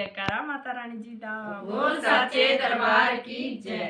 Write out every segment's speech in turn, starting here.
जयकारा माता रानी जी दा। बोल साचे दरबार की जय।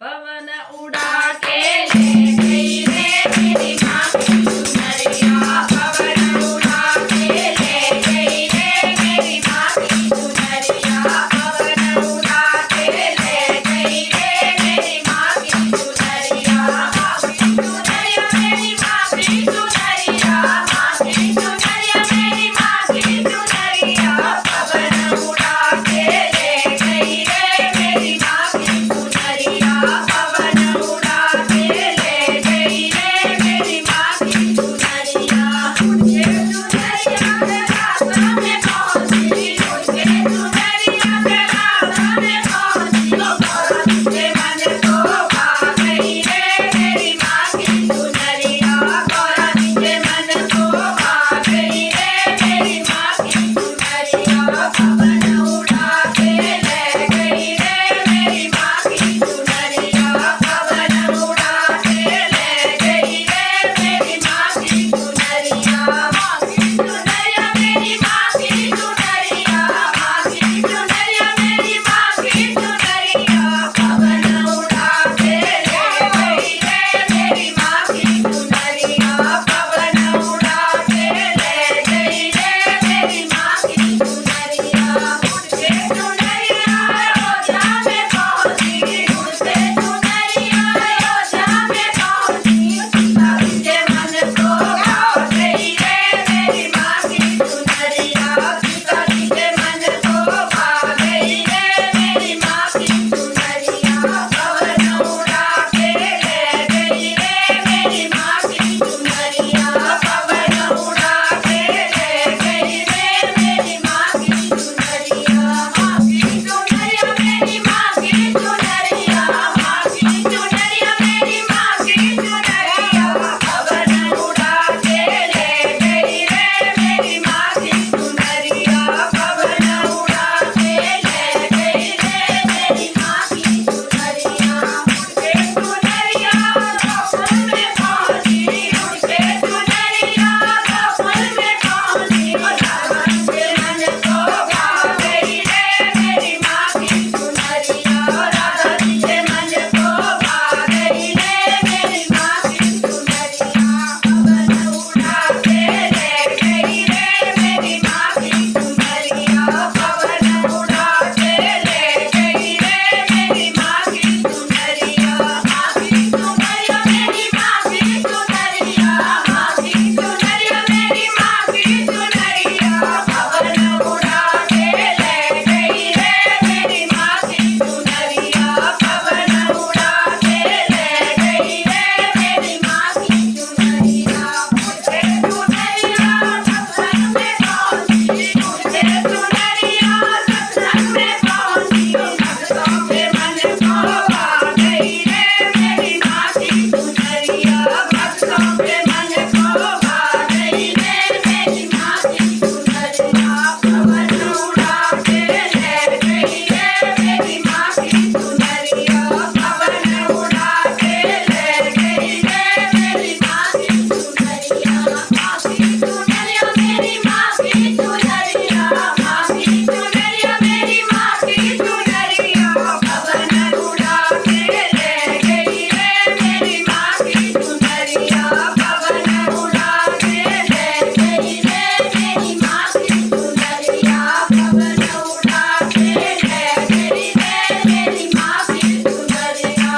पवन उड़ा के ले गई रे मेरी माँ की चुनरिया, पवन उड़ा के ले गई रे मेरी माँ की चुनरिया, पवन उड़ा के ले गई रे मेरी माँ की चुनरिया, माँ की चुनरिया मेरी माँ की चुनरिया, माँ की चुनरिया मेरी माँ की चुनरिया, पवन उड़ा के ले गई रे मेरी माँ की चुनरिया, पवन उड़ा के ले गई रे मेरी माँ की चुनरिया। उनके चुनरिया के रास्ता में पहुँची, उनके चुनरिया के रास्ता में पहुँची, औरत के मन को भा गई रे मेरी माँ की चुनरिया, औरत के मन को भा गई रे मेरी माँ की चुनरिया, पवन उड़ा के ले गई रे मेरी माँ की चुनरिया, पवन उड़ा के ले गई रे मेरी माँ की चुनरिया, माँ की चुनरिया मेरी माँ की चुनरिया, माँ की चुनरिया मेरी माँ की चुनरिया, पवन उड़ा के ले गई रे मेरी माँ की चुनरिया, पवन उड़ा के ले गई रे मेरी माँ की चुनरिया। उनके चुनरिया अयोध्या में पहुँची, उनके चुनरिया अयोध्या में पहुँची, सीता जी के मन को भा गई रे मेरी माँ की चुनरिया, सीता जी के मन को भा गई रे मेरी माँ की चुनरिया, पवन उड़ा के ले गई रे मेरी माँ की चुनरिया, पवन उड़ा के ले गई रे मेरी माँ की चुनरिया, माँ की चुनरिया मेरी माँ की चुनरिया, माँ की चुनरिया मेरी माँ की चुनरिया, पवन उड़ा के ले गई रे मेरी माँ की चुनरिया, पवन उड़ा के ले गई रे मेरी माँ की चुनरिया। उनके चुनरिया गोकुल में पहुँची, उनके चुनरिया गोकुल में पहुँची, रावण के मन को भा गई रे मेरी माँ की चुनरिया, राधा जी के मन को भा गई रे मेरी माँ की चुनरिया, पवन उड़ा के ले गई रे मेरी माँ की चुनरिया, पवन उड़ा के ले गई रे मेरी माँ की चुनरिया, माँ की चुनरिया मेरी माँ की चुनरिया, माँ की चुनरिया मेरी माँ की चुनरिया, पवन उड़ा के ले गई रे मेरी माँ की चुनरिया, पवन उड़ा के ले गई रे मेरी माँ की चुनरिया। उनके चुनरिया सत्संग में पहुँची, उनके चुनरिया सत्संग में पहुँची, भक्तों के मन को भा गई रे मेरी माँ की चुनरिया, भक्तों के मन को भा गई रे मेरी माँ की चुनरिया, पवन उड़ा के ले गई रे मेरी माँ की चुनरिया, पवन उड़ा के ले गई रे मेरी माँ की चुनरिया, माँ की चुनरिया मेरी माँ की चुनरिया, माँ की चुनरिया मेरी माँ की चुनरिया, पवन उड़ा के ले गई रे मेरी माँ की चुनरिया, पवन उड़ा के ले गई रे मेरी माँ की चुनरिया, पवन उड़ा के ले गई रे मेरी माँ की चुनरिया।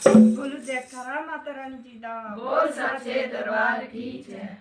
बोलो जयकारा माता रानी जी दा। बोल साचे दरबार की जय।